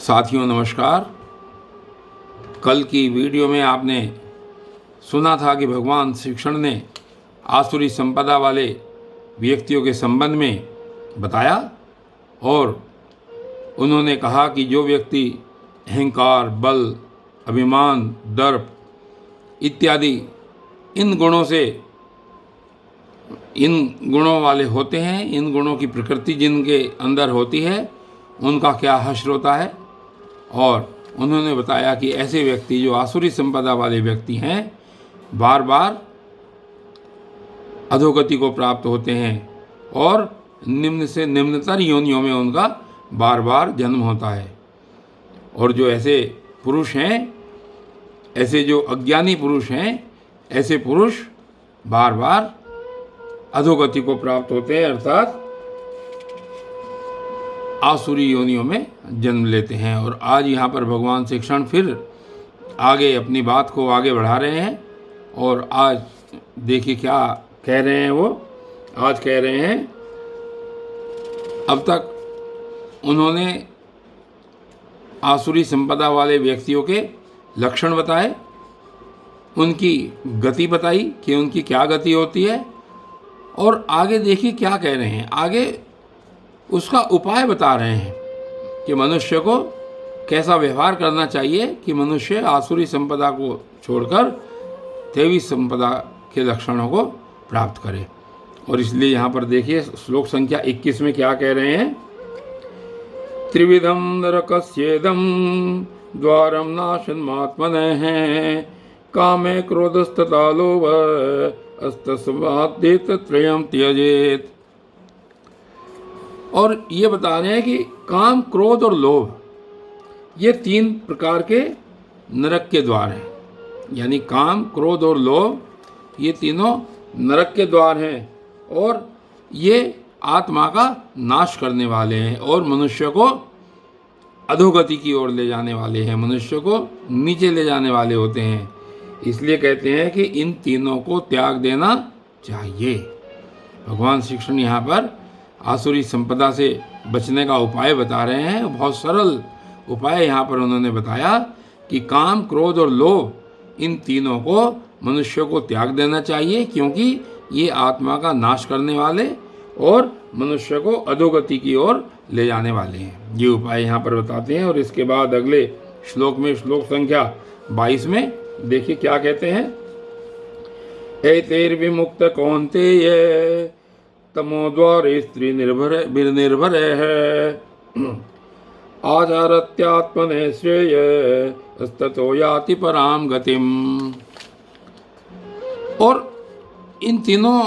साथियों नमस्कार। कल की वीडियो में आपने सुना था कि भगवान श्री कृष्ण ने आसुरी संपदा वाले व्यक्तियों के संबंध में बताया और उन्होंने कहा कि जो व्यक्ति अहंकार, बल, अभिमान, दर्प इत्यादि इन गुणों वाले होते हैं, इन गुणों की प्रकृति जिनके अंदर होती है उनका क्या हश्र होता है। और उन्होंने बताया कि ऐसे व्यक्ति जो आसुरी संपदा वाले व्यक्ति हैं बार बार अधोगति को प्राप्त होते हैं और निम्न से निम्नतर योनियों में उनका बार बार जन्म होता है। और जो ऐसे पुरुष हैं, ऐसे जो अज्ञानी पुरुष हैं, ऐसे पुरुष बार बार अधोगति को प्राप्त होते हैं, अर्थात आसुरी योनियों में जन्म लेते हैं। और आज यहाँ पर भगवान श्री कृष्ण फिर आगे अपनी बात को आगे बढ़ा रहे हैं और आज देखिए क्या कह रहे हैं। वो आज कह रहे हैं, अब तक उन्होंने आसुरी संपदा वाले व्यक्तियों के लक्षण बताए, उनकी गति बताई कि उनकी क्या गति होती है, और आगे देखिए क्या कह रहे हैं। आगे उसका उपाय बता रहे हैं कि मनुष्य को कैसा व्यवहार करना चाहिए कि मनुष्य आसुरी संपदा को छोड़कर दैवी संपदा के लक्षणों को प्राप्त करे। और इसलिए यहाँ पर देखिए श्लोक संख्या 21 में क्या कह रहे हैं। त्रिविधम नरकस्येदम द्वारम नाशन्मात्मनः कामे क्रोधस्तथा लोभ अस्तस्माद्देत त्रयम् त्यजेत। और ये बता रहे हैं कि काम, क्रोध और लोभ ये 3 प्रकार के नरक के द्वार हैं। यानी काम, क्रोध और लोभ ये तीनों नरक के द्वार हैं और ये आत्मा का नाश करने वाले हैं और मनुष्य को अधोगति की ओर ले जाने वाले हैं, मनुष्य को नीचे ले जाने वाले होते हैं। इसलिए कहते हैं कि इन तीनों को त्याग देना चाहिए। भगवान श्री कृष्ण यहाँ पर आसुरी संपदा से बचने का उपाय बता रहे हैं। बहुत सरल उपाय यहाँ पर उन्होंने बताया कि काम, क्रोध और लोभ इन तीनों को मनुष्य को त्याग देना चाहिए, क्योंकि ये आत्मा का नाश करने वाले और मनुष्य को अधोगति की ओर ले जाने वाले हैं। ये उपाय यहाँ पर बताते हैं। और इसके बाद अगले श्लोक में, श्लोक संख्या 22 में देखिए क्या कहते हैं। एतैर्विमुक्त कौन्तेय तमोद्वारे स्त्री निर्भर है आचारत्यात्मने श्रेय ततो याति पराम गतिम। और इन तीनों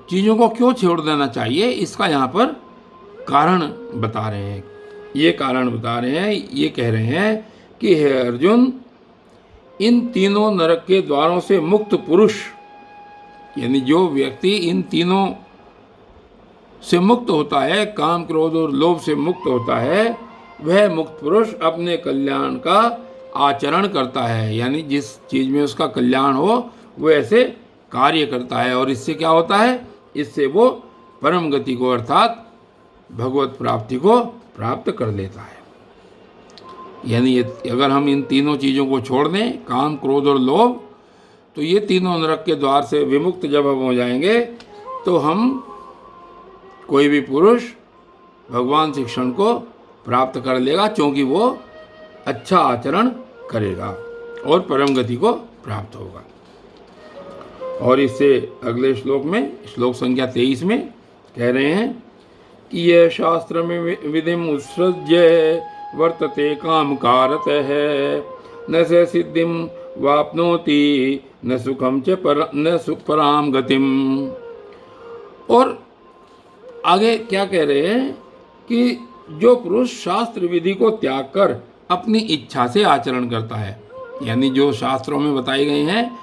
चीज़ों को क्यों छोड़ देना चाहिए, इसका यहाँ पर कारण बता रहे हैं। ये कारण बता रहे हैं, ये कह रहे हैं कि हे अर्जुन, इन तीनों नरक के द्वारों से मुक्त पुरुष, यानी जो व्यक्ति इन तीनों से मुक्त होता है, काम, क्रोध और लोभ से मुक्त होता है, वह मुक्त पुरुष अपने कल्याण का आचरण करता है। यानी जिस चीज़ में उसका कल्याण हो वो ऐसे कार्य करता है और इससे क्या होता है, इससे वो परम गति को अर्थात भगवत प्राप्ति को प्राप्त कर लेता है। यानी अगर हम इन तीनों चीज़ों को छोड़ दें, काम, क्रोध और लोभ, तो ये तीनों नरक के द्वार से विमुक्त जब हम हो जाएंगे तो हम, कोई भी पुरुष भगवान श्री कृष्ण को प्राप्त कर लेगा, क्योंकि वो अच्छा आचरण करेगा और परम गति को प्राप्त होगा। और इससे अगले श्लोक में, श्लोक संख्या 23 में कह रहे हैं कि यह शास्त्र में विधिम उत्सृज्य वर्तते काम कारत है न से सिद्धिम वाप्नोति न सुखम च न सुपराम गतिम। और आगे क्या कह रहे हैं कि जो पुरुष शास्त्र विधि को त्याग कर अपनी इच्छा से आचरण करता है, यानी जो शास्त्रों में बताए गए हैं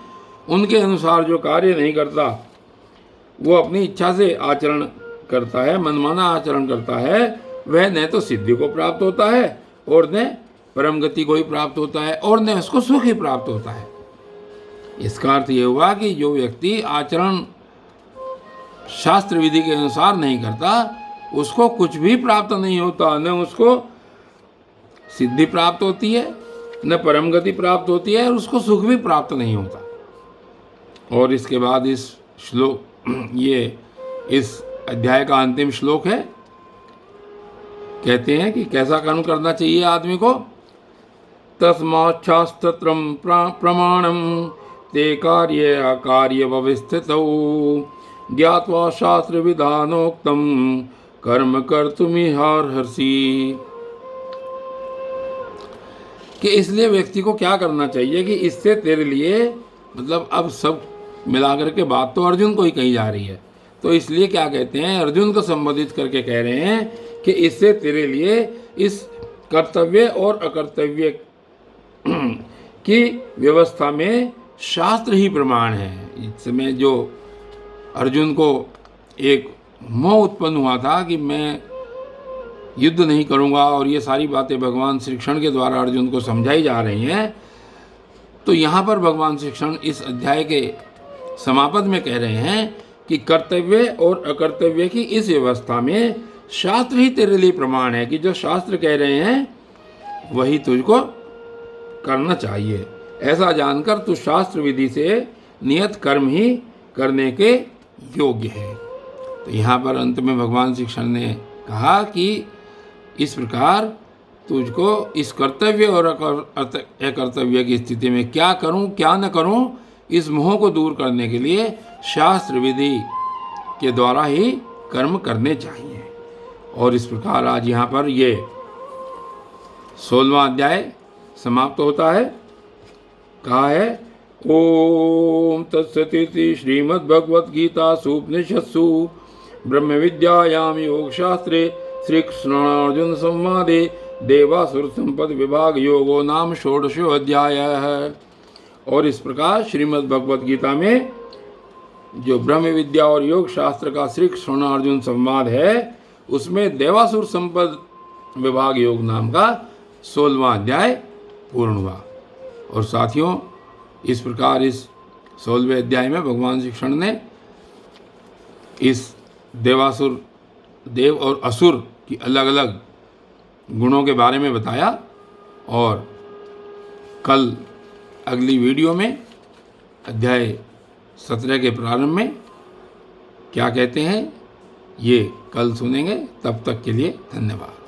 उनके अनुसार जो कार्य नहीं करता, वो अपनी इच्छा से आचरण करता है, मनमाना आचरण करता है, वह न तो सिद्धि को प्राप्त होता है और न परम गति को ही प्राप्त होता है और न उसको सुख ही प्राप्त होता है। इसका अर्थ ये हुआ कि जो व्यक्ति आचरण शास्त्र विधि के अनुसार नहीं करता, उसको कुछ भी प्राप्त नहीं होता, न उसको सिद्धि प्राप्त होती है, न परम गति प्राप्त होती है, और उसको सुख भी प्राप्त नहीं होता। और इसके बाद इस श्लोक, ये इस अध्याय का अंतिम श्लोक है। कहते हैं कि कैसा कर्म करना चाहिए आदमी को। तस्माच्छास्त्रम प्रमाणम ते कार्य अकार्य व्यवस्थितौ ज्ञात्वा शास्त्र विधानोक्तम कर्म कर्तुमिहार्हसि। कि इसलिए व्यक्ति को क्या करना चाहिए कि इससे तेरे लिए, मतलब अब सब मिलाकर के बात तो अर्जुन को ही कही जा रही है, तो इसलिए क्या कहते हैं, अर्जुन को संबोधित करके कह रहे हैं कि इससे तेरे लिए इस कर्तव्य और अकर्तव्य की व्यवस्था में शास्त्र ही प्रमाण है। इस समय जो अर्जुन को एक मोह उत्पन्न हुआ था कि मैं युद्ध नहीं करूंगा, और ये सारी बातें भगवान श्री कृष्ण के द्वारा अर्जुन को समझाई जा रही हैं, तो यहाँ पर भगवान श्री कृष्ण इस अध्याय के समापद में कह रहे हैं कि कर्तव्य और अकर्तव्य की इस व्यवस्था में शास्त्र ही तेरे लिए प्रमाण है, कि जो शास्त्र कह रहे हैं वही तुझको करना चाहिए। ऐसा जानकर तू शास्त्र विधि से नियत कर्म ही करने के योग्य है। तो यहाँ पर अंत में भगवान श्री कृष्ण ने कहा कि इस प्रकार तुझको इस कर्तव्य और अकर्तव्य की स्थिति में क्या करूं क्या न करूं, इस मोह को दूर करने के लिए शास्त्र विधि के द्वारा ही कर्म करने चाहिए। और इस प्रकार आज यहाँ पर ये 16वां अध्याय समाप्त होता है। कहा है, ओम तत्सदिति श्रीमद्भगवद्गीतासु उपनिषत्सु ब्रह्म विद्यायां योगशास्त्रे श्री कृष्णार्जुन संवादे देवासुर संपद विभाग योगो नाम षोडशो अध्याय है। और इस प्रकार श्रीमद् भगवद गीता में जो ब्रह्म विद्या और योग शास्त्र का श्री कृष्ण अर्जुन संवाद है, उसमें देवासुर संपद विभाग योग नाम का 16वां अध्याय पूर्ण हुआ। और साथियों, इस प्रकार इस 16वें अध्याय में भगवान श्री कृष्ण ने इस देवासुर, देव और असुर की अलग अलग गुणों के बारे में बताया। और कल अगली वीडियो में अध्याय 17 के प्रारंभ में क्या कहते हैं ये कल सुनेंगे। तब तक के लिए धन्यवाद।